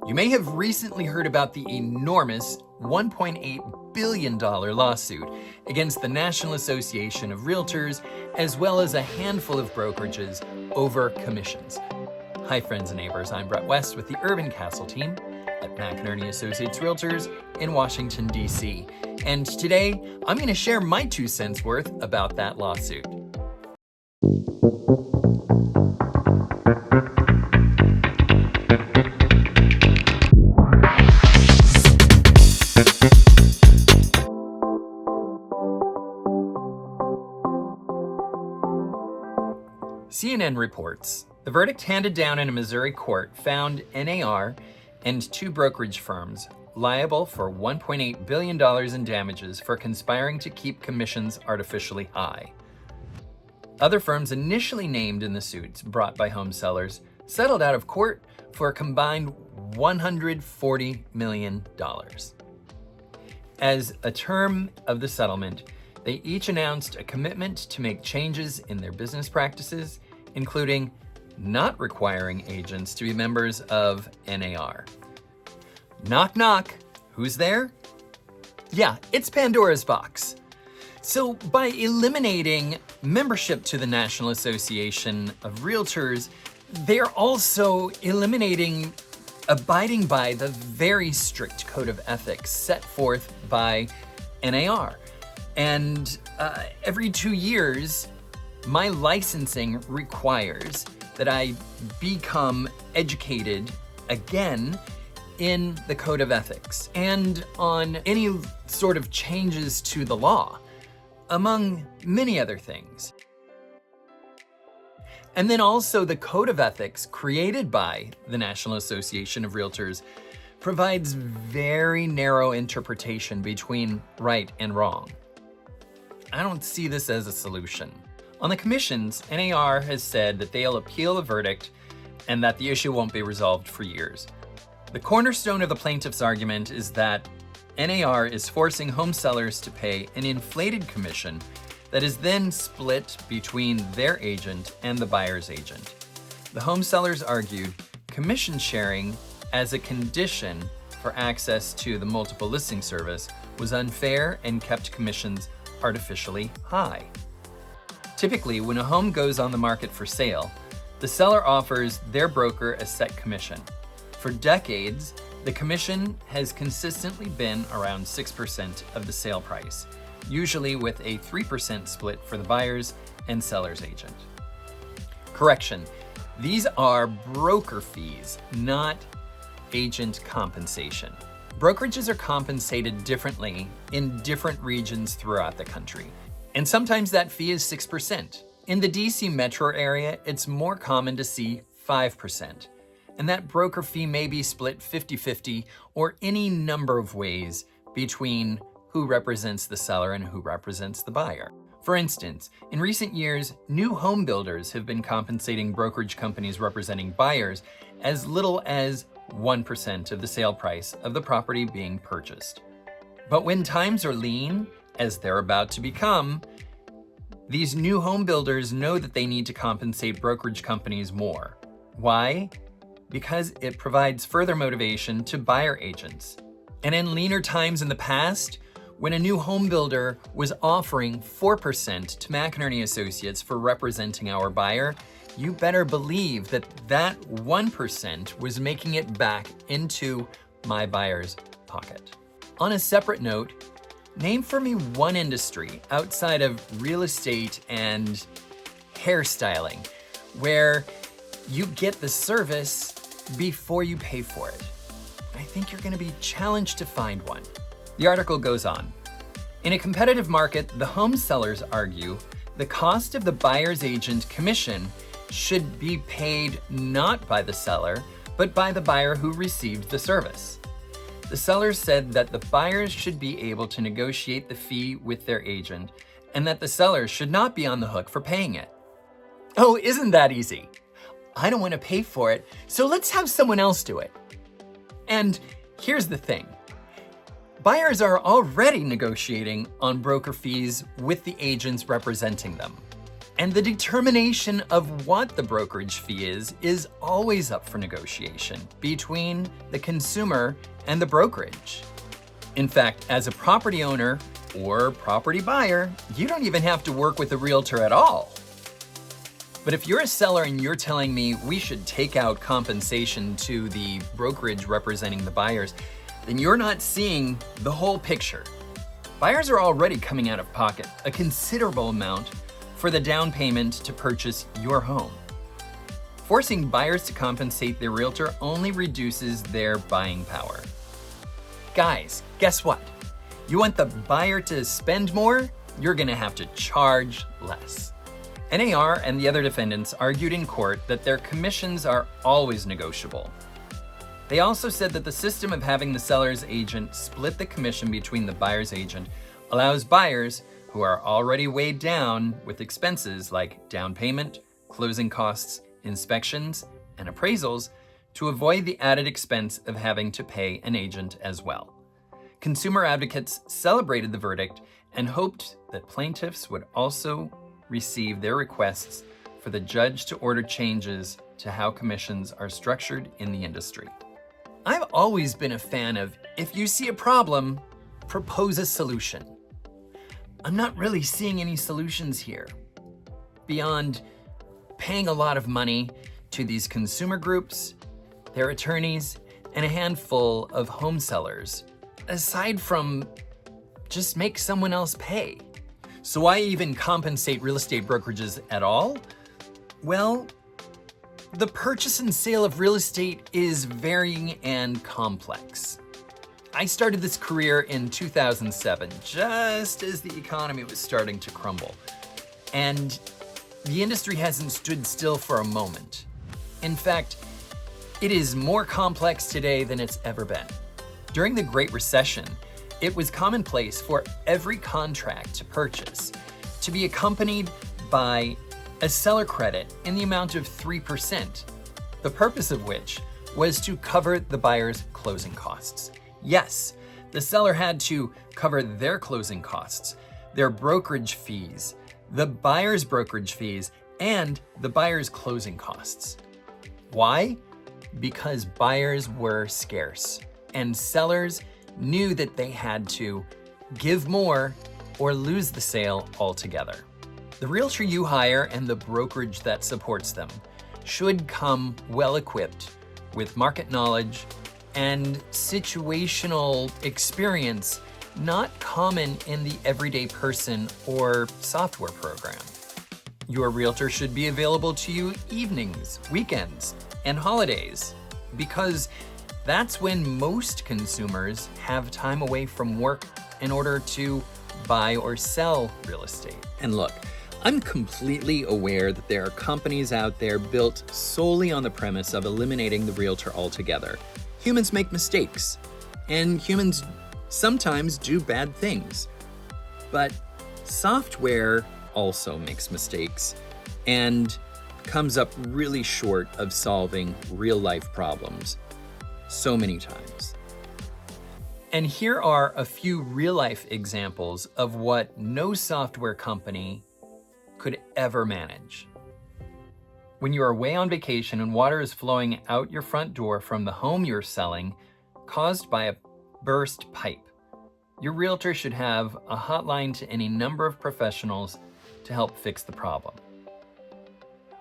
You may have recently heard about the enormous $1.8 billion lawsuit against the National Association of Realtors, as well as a handful of brokerages over commissions. Hi friends and neighbors, I'm Brett West with the UrbanCastle team at McInerney Associates Realtors in Washington, D.C. And today, I'm going to share my 2 cents worth about that lawsuit. CNN reports, the verdict handed down in a Missouri court found NAR and 2 brokerage firms liable for $1.8 billion in damages for conspiring to keep commissions artificially high. Other firms initially named in the suits brought by home sellers settled out of court for a combined $140 million. As a term of the settlement, they each announced a commitment to make changes in their business practices, including not requiring agents to be members of NAR. Knock, knock. Who's there? Yeah, it's Pandora's box. So by eliminating membership to the National Association of Realtors, they're also eliminating abiding by the very strict code of ethics set forth by NAR. And every 2 years, my licensing requires that I become educated again in the code of ethics and on any sort of changes to the law, among many other things. And then also the code of ethics created by the National Association of Realtors provides very narrow interpretation between right and wrong. I don't see this as a solution. On the commissions, NAR has said that they'll appeal the verdict and that the issue won't be resolved for years. The cornerstone of the plaintiff's argument is that NAR is forcing home sellers to pay an inflated commission that is then split between their agent and the buyer's agent. The home sellers argued commission sharing as a condition for access to the multiple listing service was unfair and kept commissions artificially high. Typically, when a home goes on the market for sale, the seller offers their broker a set commission. For decades, the commission has consistently been around 6% of the sale price, usually with a 3% split for the buyer's and seller's agent. Correction, these are broker fees, not agent compensation. Brokerages are compensated differently in different regions throughout the country, and sometimes that fee is 6%. In the DC metro area, it's more common to see 5%, and that broker fee may be split 50-50 or any number of ways between who represents the seller and who represents the buyer. For instance, in recent years, new home builders have been compensating brokerage companies representing buyers as little as 1% of the sale price of the property being purchased. But when times are lean, as they're about to become, these new home builders know that they need to compensate brokerage companies more. Why? Because it provides further motivation to buyer agents. And in leaner times in the past, when a new home builder was offering 4% to McInerney Associates for representing our buyer, you better believe that that 1% was making it back into my buyer's pocket. On a separate note, name for me one industry outside of real estate and hairstyling where you get the service before you pay for it. I think you're going to be challenged to find one. The article goes on. In a competitive market, the home sellers argue the cost of the buyer's agent commission should be paid not by the seller, but by the buyer who received the service. The sellers said that the buyers should be able to negotiate the fee with their agent and that the sellers should not be on the hook for paying it. Oh, isn't that easy? I don't want to pay for it, so let's have someone else do it. And here's the thing. Buyers are already negotiating on broker fees with the agents representing them. And the determination of what the brokerage fee is always up for negotiation between the consumer and the brokerage. In fact, as a property owner or property buyer, you don't even have to work with a realtor at all. But if you're a seller and you're telling me we should take out compensation to the brokerage representing the buyers, then you're not seeing the whole picture. Buyers are already coming out of pocket a considerable amount for the down payment to purchase your home. Forcing buyers to compensate their realtor only reduces their buying power. Guys, guess what? You want the buyer to spend more? You're gonna have to charge less. NAR and the other defendants argued in court that their commissions are always negotiable. They also said that the system of having the seller's agent split the commission between the buyer's agent allows buyers who are already weighed down with expenses like down payment, closing costs, inspections, and appraisals to avoid the added expense of having to pay an agent as well. Consumer advocates celebrated the verdict and hoped that plaintiffs would also receive their requests for the judge to order changes to how commissions are structured in the industry. I've always been a fan of, if you see a problem, propose a solution. I'm not really seeing any solutions here beyond paying a lot of money to these consumer groups, their attorneys, and a handful of home sellers, aside from just make someone else pay. So why even compensate real estate brokerages at all? Well, the purchase and sale of real estate is varying and complex. I started this career in 2007, just as the economy was starting to crumble. And the industry hasn't stood still for a moment. In fact, it is more complex today than it's ever been. During the Great Recession, it was commonplace for every contract to purchase to be accompanied by a seller credit in the amount of 3%, the purpose of which was to cover the buyer's closing costs. Yes, the seller had to cover their closing costs, their brokerage fees, the buyer's brokerage fees, and the buyer's closing costs. Why? Because buyers were scarce and sellers knew that they had to give more or lose the sale altogether. The realtor you hire and the brokerage that supports them should come well equipped with market knowledge and situational experience not common in the everyday person or software program. Your realtor should be available to you evenings, weekends, and holidays, because that's when most consumers have time away from work in order to buy or sell real estate. And look, I'm completely aware that there are companies out there built solely on the premise of eliminating the realtor altogether. Humans make mistakes, and humans sometimes do bad things. But software also makes mistakes and comes up really short of solving real-life problems so many times. And here are a few real-life examples of what no software company could ever manage. When you are away on vacation and water is flowing out your front door from the home you're selling, caused by a burst pipe, your realtor should have a hotline to any number of professionals to help fix the problem.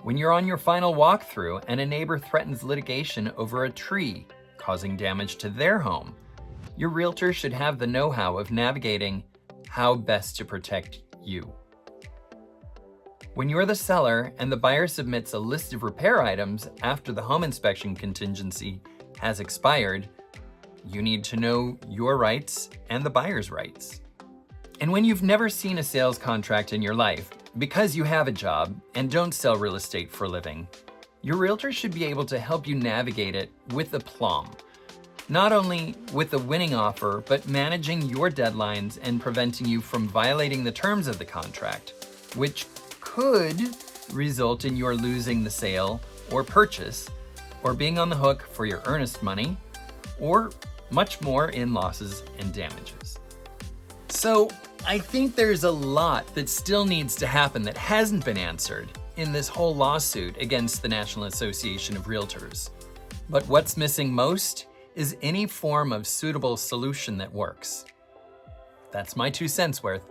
When you're on your final walkthrough and a neighbor threatens litigation over a tree causing damage to their home, your realtor should have the know-how of navigating how best to protect you. When you're the seller and the buyer submits a list of repair items after the home inspection contingency has expired, you need to know your rights and the buyer's rights. And when you've never seen a sales contract in your life, because you have a job and don't sell real estate for a living, your realtor should be able to help you navigate it with aplomb. Not only with the winning offer, but managing your deadlines and preventing you from violating the terms of the contract, which could result in your losing the sale or purchase, or being on the hook for your earnest money, or much more in losses and damages. So I think there's a lot that still needs to happen that hasn't been answered in this whole lawsuit against the National Association of Realtors. But what's missing most is any form of suitable solution that works. That's my 2 cents worth.